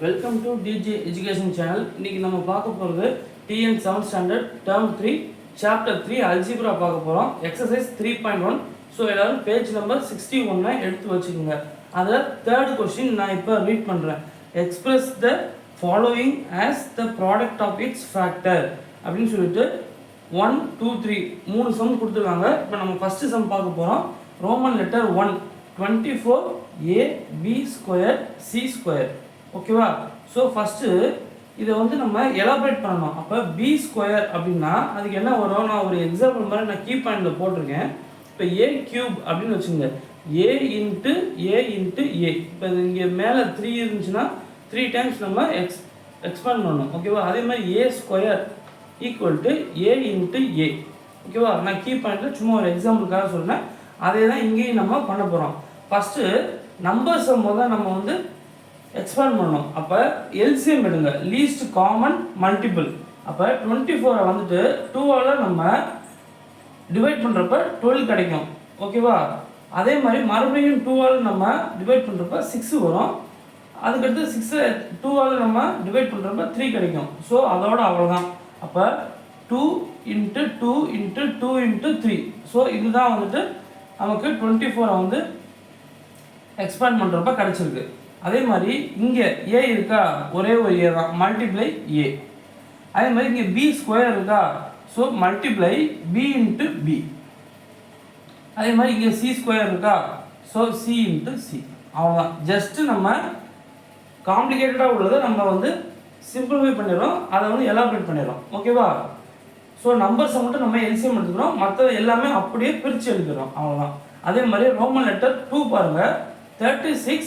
Welcome to DJ education channel. இன்னைக்கு நம்ம பார்க்க போகிறது TN 7th standard term 3 chapter 3 algebra பார்க்க போகிறோம். எக்ஸசைஸ் 3.1. ஸோ எல்லாரும் பேஜ் நம்பர் 61 எடுத்து வச்சுக்கோங்க. அதில் தேர்ட் கொஸ்டின் நான் இப்போ ரீட் பண்ணுறேன். Express the following as the product of its factor அப்படின்னு சொல்லிட்டு 1, 2, 3 3 சம் கொடுத்துருக்காங்க. இப்போ நம்ம ஃபஸ்ட்டு சம் பார்க்க போகிறோம். Roman letter 1 24ab² c². ஓகேவா? ஸோ ஃபஸ்ட்டு இதை வந்து நம்ம எலாபரேட் பண்ணணும். அப்போ b² அப்படின்னா அதுக்கு என்ன வரும்? நான் ஒரு எக்ஸாம்பிள் மாதிரி நான் கீ பாயிண்டில் போட்டிருக்கேன். இப்போ a³ அப்படின்னு வச்சுங்க. a into a into a. இப்போ இங்கே மேலே 3 இருந்துச்சுன்னா 3 டைம்ஸ் நம்ம எக்ஸ்பேண்ட் பண்ணணும். ஓகேவா? அதே மாதிரி a² equal to a into a. ஓகேவா? நான் கீ பாயிண்டில் சும்மா ஒரு எக்ஸாம்பிளுக்காக சொல்கிறேன். அதே தான் இங்கேயும் நம்ம பண்ண போகிறோம். ஃபஸ்ட்டு நம்பர்ஸை முதல் நம்ம வந்து எக்ஸ்பேண்ட் பண்ணணும். அப்போ எல்சிஎம் எடுங்க, லீஸ்ட் காமன் மல்டிபிள். அப்போ 24 வந்துட்டு 2ஆல் நம்ம டிவைட் பண்ணுறப்ப 12 கிடைக்கும். ஓகேவா? அதே மாதிரி மறுபடியும் 2ஆல் நம்ம டிவைட் பண்ணுறப்ப 6 வரும். அதுக்கடுத்து 6 2ஆல் நம்ம டிவைட் பண்ணுறப்ப 3 கிடைக்கும். ஸோ அதோட அவ்வளோதான். அப்போ 2 இன்ட்டு 2 இன்ட்டு 2 இன்ட்டு 3. ஸோ இதுதான் வந்துட்டு நமக்கு 24 வந்து எக்ஸ்பேண்ட் பண்ணுறப்ப கிடச்சிருக்கு. அதே மாதிரி இங்கே ஏ இருக்கா, ஒரே ஒரு ஏ தான், மல்டிப்ளை ஏ. அதே மாதிரி இங்கே b² இருக்கா, so multiply b into b. அதே மாதிரி இங்கே c² இருக்கா, ஸோ c இன்ட்டு c. அவ்வளோதான். ஜஸ்ட்டு நம்ம காம்ப்ளிகேட்டடாக உள்ளதை நம்ம வந்து சிம்பிளிஃபை பண்ணிடுறோம், அதை வந்து எலாபரேட் பண்ணிடுறோம். ஓகேவா? ஸோ நம்பர்ஸை மட்டும் நம்ம எல்சிஎம் எடுத்துக்கிறோம், மற்றது எல்லாமே அப்படியே பிரித்து எழுதுகிறோம். அவ்வளோதான். அதே மாதிரி ரோமன் லெட்டர் 2 பாருங்கள். 36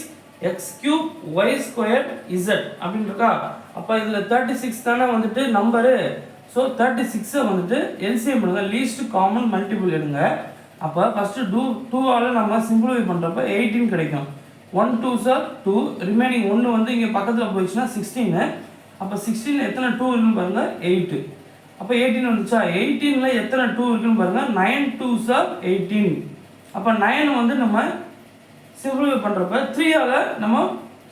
x³ y² z அப்படின்னு இருக்கா. அப்போ இதில் 36 தானே வந்துட்டு நம்பரு. ஸோ 36 வந்துட்டு எல்சிஎம் எடுங்க, லீஸ்ட் காமன் மல்டிபிள் எடுங்க. அப்போ ஃபஸ்ட்டு 2ஆல் நம்ம சிம்பிளிஃபை பண்ணுறப்ப 18 கிடைக்கும். 1 2s are 2, ரிமைனிங் 1 வந்து இங்கே பக்கத்தில் போயிடுச்சுன்னா 16. அப்போ 16 எத்தனை 2 இருக்குன்னு பாருங்கள், 8. அப்போ 18 வந்துச்சா? 18ல் எத்தனை 2 இருக்குன்னு பாருங்கள், 9 2s are 18. அப்போ 9 வந்து நம்ம சிம்பிளிஃபை பண்ணுறப்ப 3ஆல் நம்ம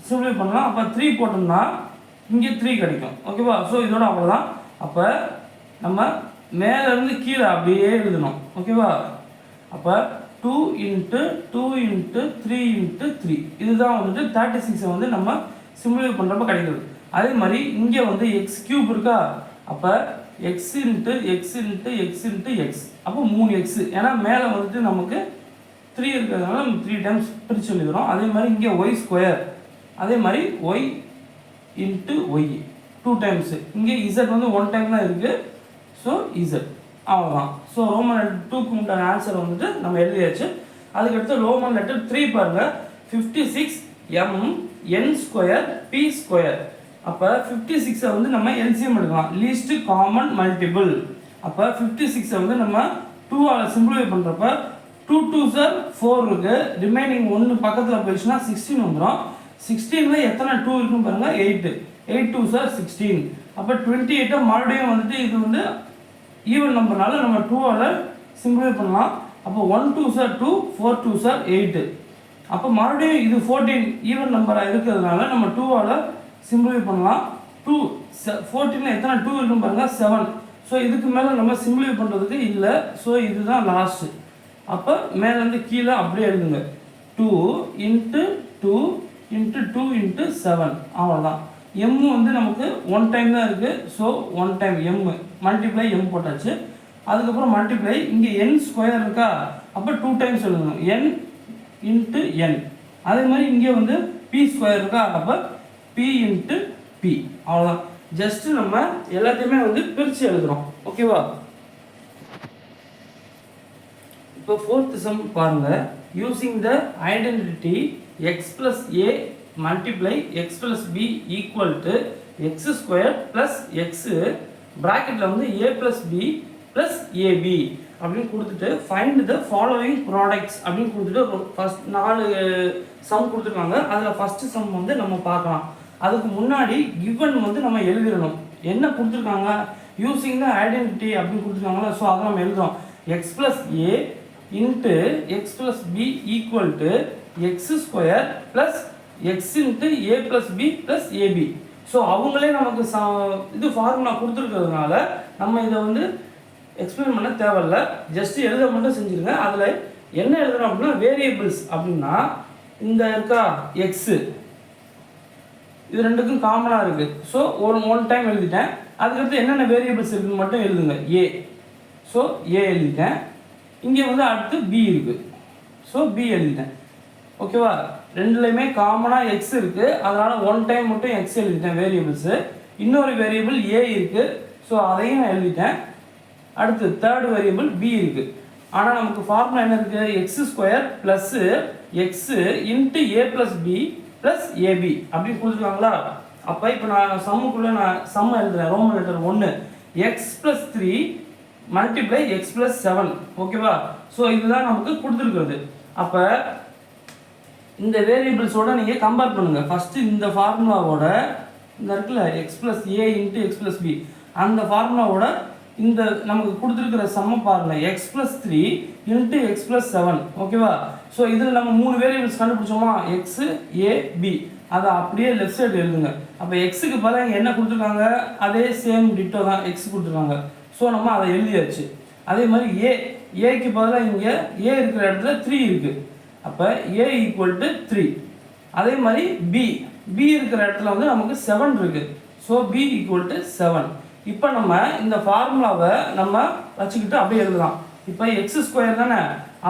சிம்பிளிஃபை பண்ணலாம். அப்போ 3 போட்டோம்னா இங்கே 3 கிடைக்கும். ஓகேவா? ஸோ இதோட அவ்வளோதான். அப்போ நம்ம மேலேருந்து கீழே அப்படியே எழுதணும். ஓகேவா? அப்போ 2 இன்ட்டு 2 இன்ட்டு 3 இன்ட்டு 3. இதுதான் வந்துட்டு 36 வந்து நம்ம சிம்பிளிஃபை பண்ணுறப்ப கிடைக்குது. அதே மாதிரி இங்கே வந்து x³ இருக்கா. அப்போ x into x into x into x. அப்போ 3x. ஏன்னா மேலே வந்துட்டு நமக்கு 3 இருக்கிறதுனால நம்ம 3 டைம்ஸ் பிரித்து எழுதுகிறோம். அதே மாதிரி இங்கே y². அதே மாதிரி y இன்ட்டு y 2 டைம்ஸு. இங்கே z வந்து 1 டைம் தான் இருக்குது. ஸோ z அவ்வளோதான். ஸோ ரோமன் லெட்டர் 2க்கு உண்டான ஆன்சர் வந்துட்டு நம்ம எழுதியாச்சு. அதுக்கடுத்து ரோமன் லெட்டர் 3 பாருங்கள். 56 m n² p². அப்போ 56 வந்து நம்ம எல்சிஎம் எடுக்கலாம், லீஸ்ட் காமன் மல்டிபிள். அப்போ 56 வந்து நம்ம 2ஆல் சிம்பிளிஃபை பண்ணுறப்ப 2 2s are 4 இருக்குது, ரிமைனிங் 1 பக்கத்தில் போயிடுச்சுன்னா 16 வந்துடும். 16ல் எத்தனை 2 இருக்குன்னு பாருங்கள், 8. 8 2s are 16. அப்போ 28 மறுபடியும் வந்துட்டு இது வந்து ஈவன் நம்பர்னால நம்ம 2ஆல் சிம்பிளிஃபை பண்ணலாம். அப்போ 1 2s are 2, 4 2s are 8. அப்போ மறுபடியும் இது 14 ஈவன் நம்பராக இருக்கிறதுனால நம்ம 2ஆல் சிம்பிளிஃபை பண்ணலாம். 14ல் எத்தனை 2 இருக்குன்னு பாருங்கள், 7. ஸோ இதுக்கு மேலே நம்ம சிம்பிளிஃபை பண்ணுறதுக்கு இல்லை. ஸோ இதுதான் லாஸ்ட்டு. அப்போ மேலேருந்து கீழே அப்படியே எழுதுங்க. 2 இன்ட்டு 2 இன்ட்டு 2 இன்ட்டு 7. அவ்வளோதான். எம் வந்து நமக்கு 1 டைம் தான் இருக்குது. So 1 time M multiply M போட்டாச்சு. அதுக்கப்புறம் மல்டிப்ளை இங்கே n² இருக்கா. அப்போ 2 டைம்ஸ் எழுதணும், n இன்ட்டு n. அதே மாதிரி இங்கே வந்து p² இருக்கா. அப்போ p இன்ட்டு p. அவ்வளோதான். ஜஸ்ட்டு நம்ம எல்லாத்தையுமே வந்து பிரித்து எழுதுகிறோம். ஓகேவா? இப்போ 4th சம் பாருங்கள். Using the identity x + a multiply x + b equal to x² + x ப்ராக்கெட்டில் வந்து a + b + ab அப்படின்னு கொடுத்துட்டு ஃபைண்ட் த ஃபாலோவிங் ப்ராடக்ட்ஸ் அப்படின்னு கொடுத்துட்டு ஃபஸ்ட் 4 சம் கொடுத்துருக்காங்க. அதில் ஃபஸ்ட்டு சம் வந்து நம்ம பார்க்கலாம். அதுக்கு முன்னாடி கிவன் வந்து நம்ம எழுதிடணும். என்ன கொடுத்துருக்காங்க, யூஸிங் த ஐடென்டிட்டி அப்படின்னு கொடுத்துருக்காங்களா. ஸோ அதை நம்ம எழுதுறோம். x + a into x + b equal to x² + x into A plus B plus a b. So அவங்களே நமக்கு இது ஃபார்முலா கொடுத்துருக்கிறதுனால நம்ம இதை வந்து எக்ஸ்பிளைன் பண்ண தேவையில்ல, ஜஸ்ட் எழுத மட்டும் செஞ்சுருங்க. அதில் என்ன எழுதுறோம் அப்படின்னா வேரியபிள்ஸ் அப்படின்னா இந்த இருக்கா எக்ஸு, இது ரெண்டுக்கும் காமனாக இருக்குது. ஸோ ஒன் டைம் எழுதிட்டேன். அதுக்கடுத்து என்னென்ன வேரியபிள்ஸ் இருக்குதுன்னு மட்டும் எழுதுங்க. ஏ, ஸோ ஏ எழுதிட்டேன். இங்கே வந்து அடுத்து பி இருக்குது, ஸோ பி எழுதிட்டேன். ஓகேவா, ரெண்டுலேயுமே காமனாக எக்ஸ் இருக்குது, அதனால் ஒன் டைம் மட்டும் எக்ஸ் எழுதிட்டேன் வேரியபிள்ஸு. இன்னொரு வேரியபிள் ஏ இருக்குது, ஸோ அதையும் நான் எழுதிட்டேன். அடுத்து தேர்ட் வேரியபிள் பி இருக்குது. ஆனால் நமக்கு ஃபார்முலா என்ன இருக்குது, x square plus x into ஏ ப்ளஸ் பி ப்ளஸ் ஏபி அப்படின்னு கொடுத்துருக்காங்களா. அப்போ இப்போ நான் சம்முக்குள்ளே நான் சம் எழுதுறேன். Roman letter 1 x plus 3 multiply x plus 7. ஓகேவா, ஸோ இதுதான் நமக்கு கொடுத்துருக்குறது. அப்போ இந்த வேரியபிள்ஸோட நீங்கள் கம்பேர் பண்ணுங்கள். ஃபஸ்ட்டு இந்த ஃபார்முலாவோட இந்த இருக்குல்ல X plus A into X plus B, அந்த ஃபார்முலாவோட இந்த நமக்கு கொடுத்துருக்கிற சம்ம பாருங்கள் X plus 3 into X plus 7. ஓகேவா, ஸோ இதில் நம்ம 3 வேரியபிள்ஸ் கண்டுபிடிச்சோமா, எக்ஸு ஏ பி, அதை அப்படியே லெஃப்ட் சைடு எழுதுங்க. அப்போ எக்ஸுக்கு பதிலாக இங்கே என்ன கொடுத்துருக்காங்க, அதே சேம் டிட்டோ தான் எக்ஸ் கொடுத்துருக்காங்க. ஸோ நம்ம அதை எழுதியாச்சு. அதே மாதிரி ஏக்கு பதிலாக இங்கே ஏ இருக்கிற இடத்துல 3 இருக்குது. அப்போ ஏ ஈக்குவல் டு 3. அதே மாதிரி பி இருக்கிற இடத்துல வந்து நமக்கு 7 இருக்குது. So b equal to 7. இப்போ நம்ம இந்த ஃபார்முலாவை நம்ம வச்சுக்கிட்டு அப்படியே எழுதலாம். இப்போ எக்ஸ் ஸ்கொயர் தானே,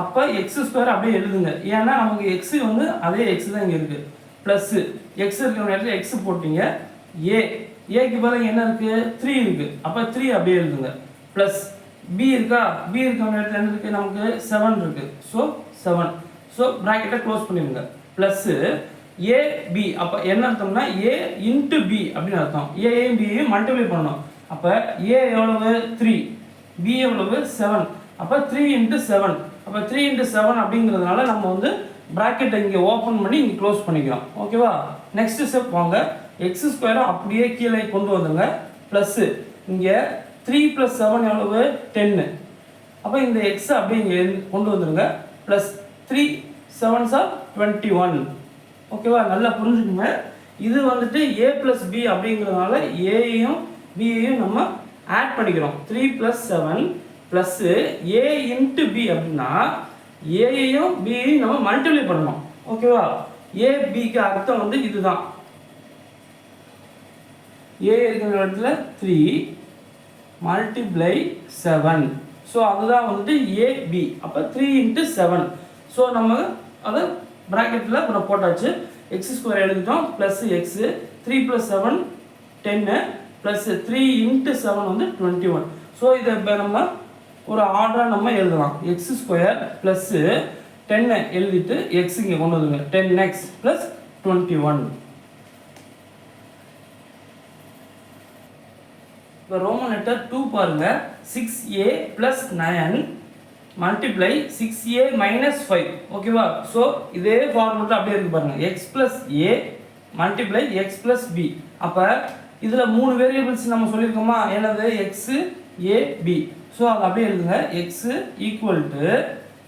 அப்போ எக்ஸ் ஸ்கொயர் அப்படியே எழுதுங்க. ஏன்னா நமக்கு எக்ஸு வந்து அதே எக்ஸ் தான் இங்கே இருக்குது. ப்ளஸ்ஸு எக்ஸ் இருக்கிற இடத்துல எக்ஸ் போட்டிங்க. ஏக்கு பதிலாக என்ன இருக்குது, 3 இருக்குது. அப்போ 3 அப்படியே எழுதுங்க. ப்ளஸ் பி இருக்கா, பி இருக்கிற இடத்துல என்ன இருக்குது, நமக்கு 7 இருக்குது. ஸோ 7. ஸோ ப்ராக்கெட்டை க்ளோஸ் பண்ணிடுங்க. ப்ளஸ்ஸு ஏபி, அப்போ என்ன அர்த்தம்னா ஏ இன்ட்டு பி அப்படின்னு அர்த்தம். ஏயும் பியையும் மல்டிப்ளை பண்ணணும். அப்போ ஏ எவ்வளவு 3, பி எவ்வளவு 7. அப்போ 3 இன்ட்டு 7. அப்போ 3 இன்ட்டு 7 அப்படிங்கிறதுனால நம்ம வந்து ப்ராக்கெட்டை இங்கே ஓப்பன் பண்ணி இங்கே க்ளோஸ் பண்ணிக்கிறோம். ஓகேவா, நெக்ஸ்ட் ஸ்டெப் வாங்க. எக்ஸ் ஸ்கொயரை அப்படியே கீழே கொண்டு வந்துங்க. ப்ளஸ்ஸு இங்கே 3 + 7 எவ்வளவு 10. அப்போ இந்த எக்ஸை அப்படியே இங்கே கொண்டு வந்துடுங்க. Plus 3 7s are 21. ஓகேவா, நல்லா புரிஞ்சுக்குங்க. இது வந்துட்டு ஏ ப்ளஸ் பி அப்படிங்கிறதுனால ஏயையும் பியையும் நம்ம ஆட் பண்ணிக்கிறோம். 3 + 7 ப்ளஸ்ஸு ஏ இன்ட்டு பி அப்படின்னா ஏயையும் பியையும் நம்ம மல்டிப்ளை பண்ணணும். ஓகேவா, ஏ பிக்கு அர்த்தம் வந்து இதுதான். ஏ இருக்கிற இடத்துல 3 மல்டிப்ளை 7. ஸோ அதுதான் வந்துட்டு ஏபி. அப்போ 3 × 7. ஸோ நம்ம அதை ப்ராக்கெட்டில் இப்போ போட்டாச்சு. எக்ஸ் ஸ்கொயர் எழுதிட்டோம். ப்ளஸ் எக்ஸு 3 + 7 10 ப்ளஸ் 3 × 7 வந்து 21. ஸோ இதை இப்போ நம்ம ஒரு ஆர்டராக நம்ம எழுதலாம். எக்ஸ் ஸ்கொயர் ப்ளஸ்ஸு 10 எழுதிட்டு எக்ஸ் இங்கே கொண்டு வந்துங்க. 10x + 21. இப்போ ரோமன் லெட்டர் 2 பாருங்கள். 6a + 9 multiply 6a - 5. ஓகேவா, ஸோ இதே ஃபார்முலா அப்படியே இருக்கு பாருங்கள். x + a multiply x + b. அப்போ இதில் 3 வேரியபிள்ஸ் நம்ம சொல்லியிருக்கோமா, என்னது எக்ஸு ஏ பி. ஸோ அதை அப்படியே எழுதுங்க. எக்ஸு ஈக்குவல் டு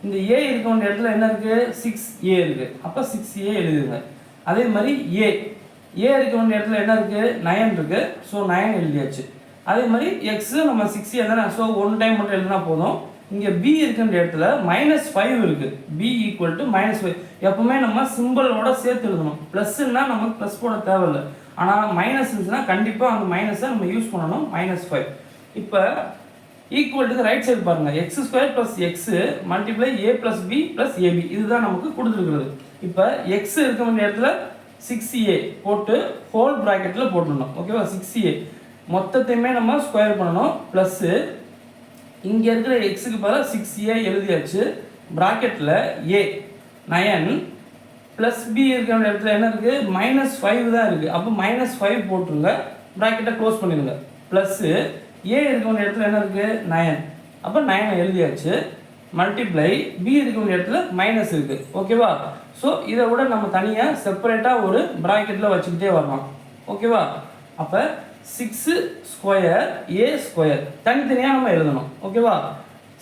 இந்த ஏ இருக்க வேண்டிய இடத்துல என்ன இருக்குது, 6a இருக்குது. அப்போ 6a எழுதுங்க. அதே மாதிரி ஏ இருக்க வேண்டிய இடத்துல என்ன இருக்குது, 9 இருக்குது. ஸோ 9 எழுதியாச்சு. அதே மாதிரி எக்ஸு நம்ம 6a தானே, ஸோ ஒன் டைம் மட்டும் எழுதினா போதும். இங்கே பி இருக்கின்ற இடத்துல -5 இருக்குது. B equal to -5. எப்பவுமே நம்ம சிம்பிளோட சேர்த்து எழுதணும். ப்ளஸ்ன்னா நமக்கு ப்ளஸ் போட தேவையில்லை. ஆனால் மைனஸ் இருந்துச்சுன்னா கண்டிப்பாக அந்த மைனஸை நம்ம யூஸ் பண்ணணும். -5. இப்போ ஈக்குவல்ட்டுக்கு ரைட் சைடு பாருங்கள். X square plus x multiply A plus B plus AB. இதுதான் நமக்கு கொடுத்துருக்குறது. இப்போ எக்ஸ் இருக்க வேண்டிய இடத்துல 6a போட்டு ஹோல் ப்ராக்கெட்டில் போட்டுடணும். ஓகேவா, 6a மொத்தத்தையுமே நம்ம ஸ்கொயர் பண்ணணும். ப்ளஸ்ஸு இங்கே இருக்கிற எக்ஸுக்கு பதிலாக 6a எழுதியாச்சு. ப்ராக்கெட்டில் ஏ 9 ப்ளஸ் பி இருக்கிற இடத்துல என்ன இருக்குது, -5 தான் இருக்குது. அப்போ -5 போட்டுருங்க. ப்ராக்கெட்டை க்ளோஸ் பண்ணிடுங்க. ப்ளஸ்ஸு ஏ இருக்க வேண்டிய இடத்துல என்ன இருக்குது, 9. அப்போ 9 எழுதியாச்சு. மல்டிப்ளை பி இருக்க வேண்டிய இடத்துல மைனஸ் இருக்குது. ஓகேவா, ஸோ இதை விட நம்ம தனியாக செப்பரேட்டாக ஒரு ப்ராக்கெட்டில் வச்சுக்கிட்டே வரலாம். ஓகேவா, அப்போ 6 ஸ்கொயர் ஏ ஸ்கொயர் தனித்தனியாக நம்ம எழுதணும். ஓகேவா,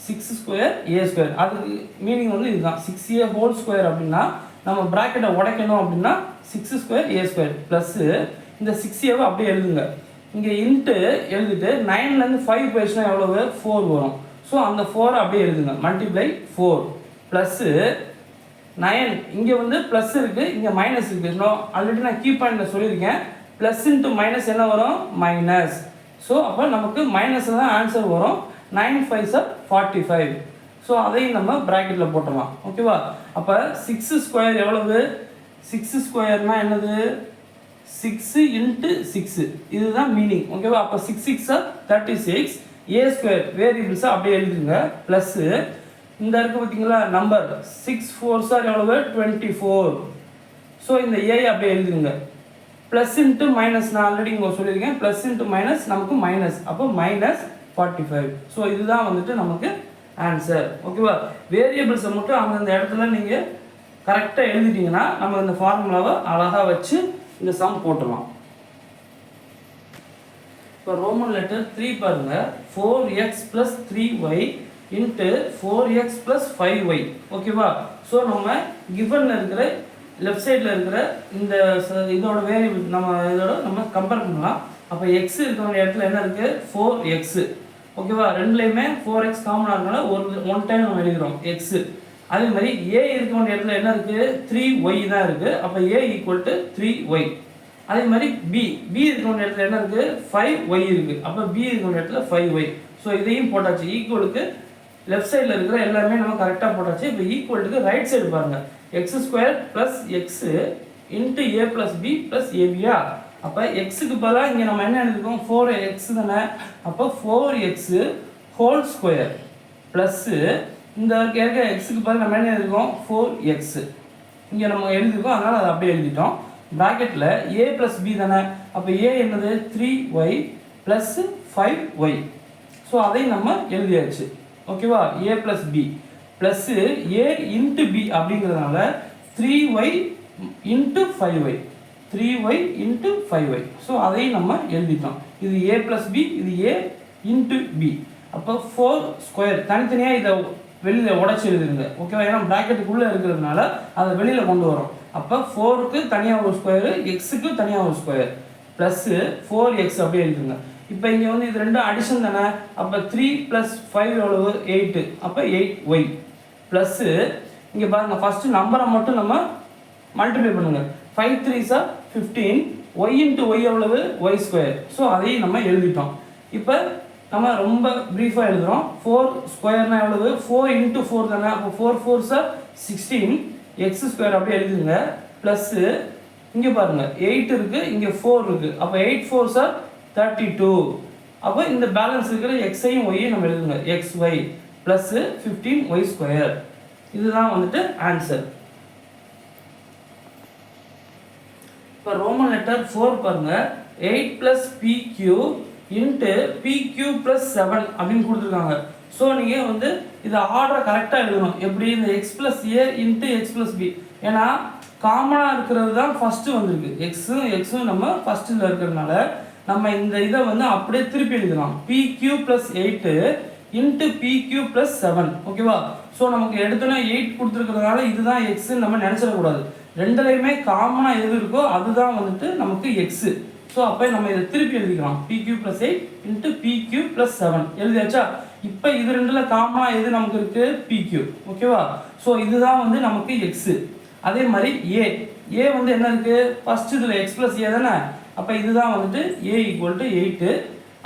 6 ஸ்கொயர் ஏ ஸ்கொயர் அதுக்கு மீனிங் வந்து இதுதான். 6a ஹோல் ஸ்கொயர் அப்படின்னா நம்ம ப்ராக்கெட்டை உடைக்கணும் அப்படின்னா 6 ஸ்கொயர் ஏ ஸ்கொயர் ப்ளஸ்ஸு இந்த 6ஏவை அப்படியே எழுதுங்க. இங்கே இன்ட்டு எழுதிட்டு 9லேருந்து 5 போயிடுச்சுன்னா எவ்வளவு 4 வரும். ஸோ அந்த 4 அப்படியே எழுதுங்க. மல்டிப்ளை 4 ப்ளஸ்ஸு 9 இங்கே வந்து ப்ளஸ் இருக்குது, இங்கே மைனஸ் இருக்குது. இன்னும் ஆல்ரெடி நான் கீ பாயிண்டில் சொல்லியிருக்கேன். ப்ளஸ் இன்ட்டு மைனஸ் என்ன வரும் மைனஸ். ஸோ அப்போ நமக்கு மைனஸில் தான் ஆன்சர் வரும். 9 5s are 45. ஸோ அதையும் நம்ம ப்ராக்கெட்டில் போட்டுடலாம். ஓகேவா? அப்போ 6 ஸ்கொயர் எவ்வளவு 6 ஸ்கொயர்னால் என்னது 6 இன்ட்டு 6 இதுதான் மீனிங். ஓகேவா? அப்போ 6 6 are 36. ஏ ஸ்கொயர் வேரியபிள்ஸை அப்படியே எழுதுங்க. ப்ளஸ்ஸு இந்த இருக்குது பார்த்தீங்களா நம்பர் 6 4s are எவ்வளவு 24. ஸோ இந்த ஏ அப்படியே எழுதுங்க. ப்ளஸ் இன்ட்டு மைனஸ் நான் ஆல்ரெடி இங்கே சொல்லியிருக்கேன். ப்ளஸ் இன்ட்டு மைனஸ் நமக்கு மைனஸ், அப்போ மைனஸ் 45. ஸோ இதுதான் வந்துட்டு நமக்கு ஆன்சர். ஓகேவா? வேரியபிள்ஸை மட்டும் அந்தந்த இடத்துல நீங்கள் கரெக்டாக எழுதிட்டிங்கன்னா நம்ம இந்த ஃபார்முலாவை அழகாக வச்சு இந்த சம் போட்டுடலாம். இப்போ ரோமன் லெட்டர் 3 பாருங்கள். 4x + 3y into 4x + 5y. ஓகேவா? ஸோ நம்ம கிவனில் இருக்கிற லெஃப்ட் சைடில் இருக்கிற இந்த இதோட வேரியபிள் நம்ம கம்பேர் பண்ணலாம். அப்போ எக்ஸ் இருக்க வேண்டிய இடத்துல என்ன இருக்குது 4x. ஓகேவா? ரெண்டுலேயுமே 4x காமனாக இருக்கனால ஒன் டைம் நம்ம எழுதுகிறோம் எக்ஸு. அதே மாதிரி ஏ இருக்க வேண்டிய இடத்துல என்ன இருக்குது 3y தான் இருக்குது. அப்போ ஏ = 3y. அதே மாதிரி பி இருக்க வேண்டிய இடத்துல என்ன இருக்குது 5y இருக்குது. அப்போ பி இருக்க வேண்டிய இடத்துல 5y. ஸோ இதையும் போட்டாச்சு. ஈக்குவலுக்கு லெஃப்ட் சைடில் இருக்கிற எல்லாமே நம்ம கரெக்டாக போட்டாச்சு. இப்போ ஈக்குவலுக்கு ரைட் சைடு பாருங்கள். x² + x into a + b + abயா. அப்போ எக்ஸுக்கு பதிலாக இங்கே நம்ம என்ன எழுதிருக்கோம் 4x தானே. அப்போ 4x ஹோல்² ப்ளஸ்ஸு இந்த இருக்க எக்ஸுக்கு பதிலாக நம்ம என்ன எழுதிருக்கோம் 4x இங்கே நம்ம எழுதிருக்கோம். அதனால் அதை அப்படியே எழுதிட்டோம். ப்ராக்கெட்டில் a + b தானே. அப்போ a என்னது 3y + 5y. ஸோ அதையும் நம்ம எழுதியாச்சு. ஓகேவா? a + b plus a into b அப்படிங்கிறதுனால 3y into 5y 3y into 5y. So அதையும் நம்ம எழுதிட்டோம். இது a + b, இது a இன்ட்டு b. அப்போ 4² தனித்தனியாக இதை வெளியில் உடச்சி எழுதுங்க. ஓகேவா? ஏன்னா ப்ராக்கெட்டுக்குள்ளே இருக்கிறதுனால அதை வெளியில் கொண்டு வரோம். அப்போ 4க்கு தனியாக ஒரு ஸ்கொயரு, எக்ஸுக்கு தனியாக ஒரு ஸ்கொயர் ப்ளஸ்ஸு 4x அப்படியே எழுதுங்க. இப்போ இங்கே வந்து இது ரெண்டும் அடிஷன் தானே. அப்போ 3 + 5 எவ்வளவு 8. அப்போ 8y ப்ளஸ்ஸு இங்கே பாருங்கள் ஃபஸ்ட்டு நம்பரை மட்டும் நம்ம மல்டிப்ளை பண்ணுங்கள். 5 3s are 15. y into y எவ்வளவு y². ஸோ அதையும் நம்ம எழுதிட்டோம். இப்போ நம்ம ரொம்ப ப்ரீஃபாக எழுதுகிறோம். 4² எவ்வளவு 4 இன்ட்டு 4 தானே. அப்போ 4 4s are 16. x² அப்படியே எழுதுங்க. ப்ளஸ்ஸு இங்கே பாருங்கள் 8 இருக்குது, இங்கே 4 இருக்குது. அப்போ 8 4s are 32. அப்போ இந்த பேலன்ஸ் இருக்கிற எக்ஸையும் ஒய்யும் நம்ம எழுதுங்க. xy plus 15y². இதுதான் வந்துட்டு ஆன்சர். இப்போ ரோமன் லெட்டர் 4 பாருங்கள். 8 + pq இன்ட்டு pq + 7 அப்படின்னு கொடுத்துருக்காங்க. ஸோ நீங்கள் வந்து இதை ஆர்டரை கரெக்டாக எழுதணும். எப்படி இந்த x + a into x + b. ஏன்னா காமனாக இருக்கிறது தான் ஃபஸ்ட்டு வந்திருக்கு. எக்ஸும் நம்ம ஃபஸ்ட்டில் இருக்கிறதுனால நம்ம இந்த இதை வந்து அப்படியே திருப்பி எழுதலாம். pq + 8 into pq + 7. ஓகேவா? ஸோ நமக்கு எடுத்தோன்னே 8 கொடுத்துருக்கிறதுனால இதுதான் எக்ஸுன்னு நம்ம நினச்சிடக்கூடாது. ரெண்டுலேயுமே காமனாக எது இருக்கோ அதுதான் வந்துட்டு நமக்கு எக்ஸு. ஸோ அப்போ நம்ம இதை திருப்பி எழுதிக்கலாம். pq + 8 into pq + 7 எழுதியாச்சா? இப்போ இது ரெண்டில் காமனாக எது நமக்கு இருக்குது pq. ஓகேவா? ஸோ இதுதான் வந்து நமக்கு எக்ஸு. அதே மாதிரி ஏ வந்து என்ன இருக்குது ஃபஸ்ட்டு இதில் x + a தானே. அப்போ இதுதான் வந்துட்டு a = 8.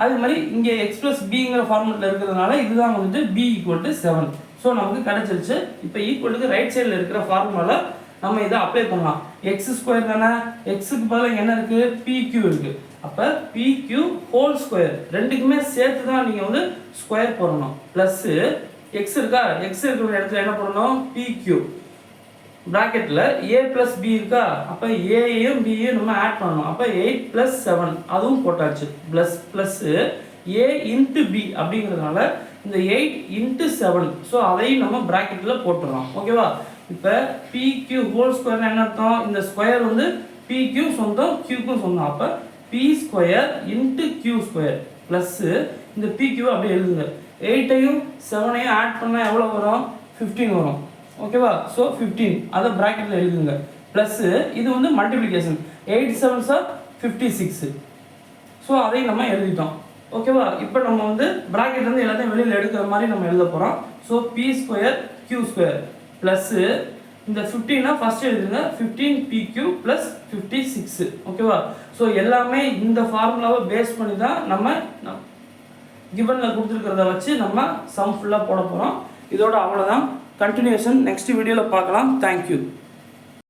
அதே மாதிரி இங்கே x + bங்கிற ஃபார்மெட்டில் இருக்கிறதுனால இதுதான் வந்துட்டு b = 7. ஸோ நமக்கு கிடச்சிருச்சு. இப்போ ஈக்குவலுக்கு ரைட் சைடில் இருக்கிற ஃபார்முலாவில் நம்ம இதை அப்ளை பண்ணலாம். x² தானே. எக்ஸுக்கு பதிலாக என்ன இருக்குது pq இருக்குது. அப்போ pq ஹோல்² ரெண்டுக்குமே சேர்த்து தான் நீங்கள் வந்து ஸ்கொயர் போடணும். ப்ளஸ்ஸு எக்ஸ் இருக்கா, எக்ஸ் இருக்கிற இடத்துல என்ன பண்ணணும் pq ப்ராக்கெட்டில் a + b இருக்கா. அப்போ ஏயும் பியும் நம்ம ஆட் பண்ணணும். அப்போ 8 + 7 அதுவும் போட்டாச்சு. ப்ளஸ்ஸு a இன்ட்டு b அப்படிங்கிறதுனால இந்த 8 இன்ட்டு 7. ஸோ அதையும் நம்ம ப்ராக்கெட்டில் போட்டுடலாம். ஓகேவா? இப்போ pq ஹோல்² என்ன அர்த்தம், இந்த ஸ்கொயர் வந்து pq சொந்தம் qக்கும் சொந்தம். அப்போ p² இன்ட்டு q² ப்ளஸ்ஸு இந்த pq அப்படியே எழுதுங்க. 8ஐயும் 7ஐயும் ஆட் பண்ணால் எவ்வளோ வரும் 15 வரும். ஓகேவா. ஸோ 15 அதை ப்ராக்கெட்டில் எழுதுங்க. ப்ளஸ்ஸு இது வந்து மல்டிப்ளிகேஷன் 8 7s are 56. ஸோ அதையும் நம்ம எழுதிட்டோம். ஓகேவா. இப்போ நம்ம வந்து ப்ராக்கெட்லேருந்து எல்லாத்தையும் வெளியில் எடுக்கிற மாதிரி நம்ம எழுத போகிறோம். ஸோ p² q² ப்ளஸ்ஸு இந்த 15 ஃபஸ்ட்டு எழுதுங்க 15pq ப்ளஸ் 56. ஓகேவா. ஸோ எல்லாமே இந்த ஃபார்முலாவை பேஸ் பண்ணி தான் நம்ம கிவனில் கொடுத்துருக்கிறத வச்சு நம்ம சம் ஃபுல்லாக போட போகிறோம். இதோட அவ்வளோதான். கண்டினியூஷன் நெக்ஸ்ட் வீடியோவில் பார்க்கலாம். தேங்க்யூ.